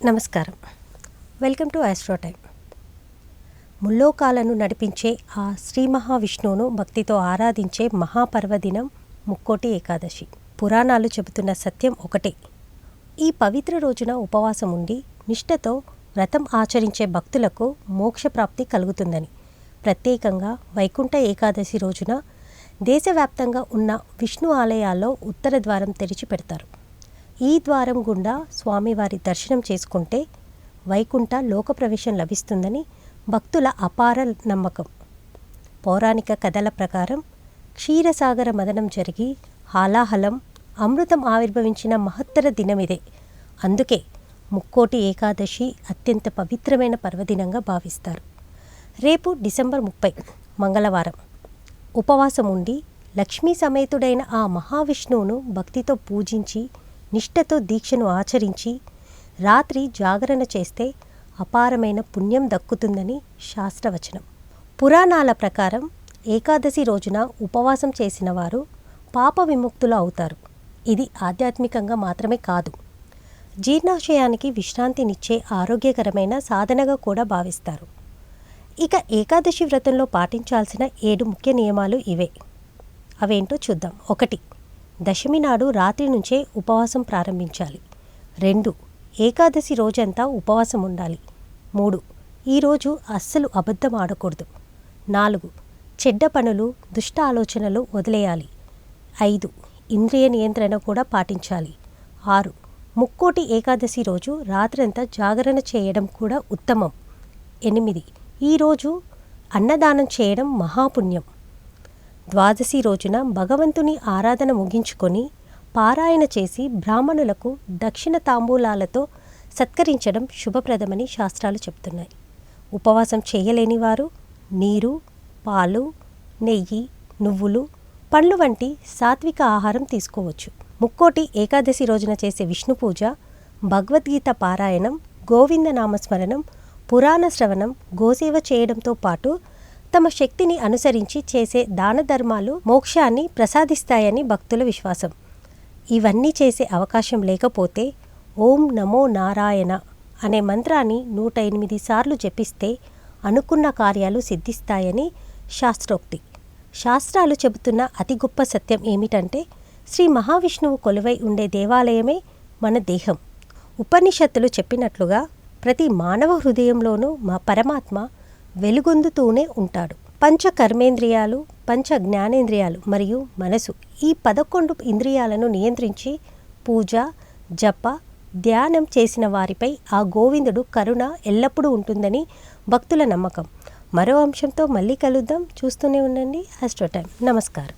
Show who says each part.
Speaker 1: నమస్కారం. Welcome to Astro Time. ముల్లోకాలను నడిపించే ఆ శ్రీ మహావిష్ణువును భక్తితో ఆరాధించే మహాపర్వదినం ముక్కోటి ఏకాదశి. పురాణాలు చెబుతున్న సత్యం ఒకటే. ఈ పవిత్ర రోజున ఉపవాసం ఉండి నిష్ఠతో వ్రతం ఆచరించే భక్తులకు మోక్షప్రాప్తి కలుగుతుందని. ప్రత్యేకంగా వైకుంఠ ఏకాదశి రోజున దేశవ్యాప్తంగా ఉన్న విష్ణు ఆలయాల్లో ఉత్తర ద్వారం తెరిచి పెడతారు. ఈ ద్వారం గుండా స్వామివారి దర్శనం చేసుకుంటే వైకుంఠ లోకప్రవేశం లభిస్తుందని భక్తుల అపార నమ్మకం. పౌరాణిక కథల ప్రకారం క్షీరసాగర మదనం జరిగి హాలాహలం అమృతం ఆవిర్భవించిన మహత్తర దినమిదే. అందుకే ముక్కోటి ఏకాదశి అత్యంత పవిత్రమైన పర్వదినంగా భావిస్తారు. రేపు డిసెంబర్ 30 మంగళవారం ఉపవాసం ఉండి లక్ష్మీ సమేతుడైన ఆ మహావిష్ణువును భక్తితో పూజించి నిష్ఠతో దీక్షను ఆచరించి రాత్రి జాగరణ చేస్తే అపారమైన పుణ్యం దక్కుతుందని శాస్త్రవచనం. పురాణాల ప్రకారం ఏకాదశి రోజున ఉపవాసం చేసిన వారు పాప విముక్తులు అవుతారు. ఇది ఆధ్యాత్మికంగా మాత్రమే కాదు, జీర్ణాశయానికి విశ్రాంతినిచ్చే ఆరోగ్యకరమైన సాధనగా కూడా భావిస్తారు. ఇక ఏకాదశి వ్రతంలో పాటించాల్సిన 7 ముఖ్య నియమాలు ఇవే. అవేంటో చూద్దాం. 1. దశమి నాడు రాత్రి నుంచే ఉపవాసం ప్రారంభించాలి. 2. ఏకాదశి రోజంతా ఉపవాసం ఉండాలి. 3. ఈరోజు అస్సలు అబద్ధం ఆడకూడదు. 4. చెడ్డ పనులు, దుష్ట ఆలోచనలు వదిలేయాలి. 5. ఇంద్రియ నియంత్రణ కూడా పాటించాలి. 6. ముక్కోటి ఏకాదశి రోజు రాత్రంతా జాగరణ చేయడం కూడా ఉత్తమం. 8. ఈరోజు అన్నదానం చేయడం మహాపుణ్యం. ద్వాదశి రోజున భగవంతుని ఆరాధన ముగించుకొని పారాయణ చేసి బ్రాహ్మణులకు దక్షిణ తాంబూలాలతో సత్కరించడం శుభప్రదమని శాస్త్రాలు చెప్తున్నాయి. ఉపవాసం చేయలేని వారు నీరు, పాలు, నెయ్యి, నువ్వులు, పండ్లు వంటి సాత్విక ఆహారం తీసుకోవచ్చు. ముక్కోటి ఏకాదశి రోజున చేసే విష్ణు పూజ, భగవద్గీత పారాయణం, గోవింద నామస్మరణం, పురాణ శ్రవణం, గోసేవ చేయడంతో పాటు తమ శక్తిని అనుసరించి చేసే దాన ధర్మాలు మోక్షాన్ని ప్రసాదిస్తాయని భక్తుల విశ్వాసం. ఇవన్నీ చేసే అవకాశం లేకపోతే ఓం నమో నారాయణ అనే మంత్రాన్ని 108 సార్లు జపిస్తే అనుకున్న కార్యాలు సిద్ధిస్తాయని శాస్త్రోక్తి. శాస్త్రాలు చెబుతున్న అతి గొప్ప సత్యం ఏమిటంటే శ్రీ మహావిష్ణువు కొలువై ఉండే దేవాలయమే మన దేహం. ఉపనిషత్తులు చెప్పినట్లుగా ప్రతి మానవ హృదయంలోనూ మా పరమాత్మ వెలుగొందుతూనే ఉంటాడు. పంచ కర్మేంద్రియాలు, పంచ జ్ఞానేంద్రియాలు మరియు మనసు, ఈ 11 ఇంద్రియాలను నియంత్రించి పూజ, జప, ధ్యానం చేసిన వారిపై ఆ గోవిందుడు కరుణ ఎల్లప్పుడూ ఉంటుందని భక్తుల నమ్మకం. మరో అంశంతో మళ్ళీ కలుద్దాం. చూస్తూనే ఉండండి ఆస్ట్రో టైమ్. నమస్కారం.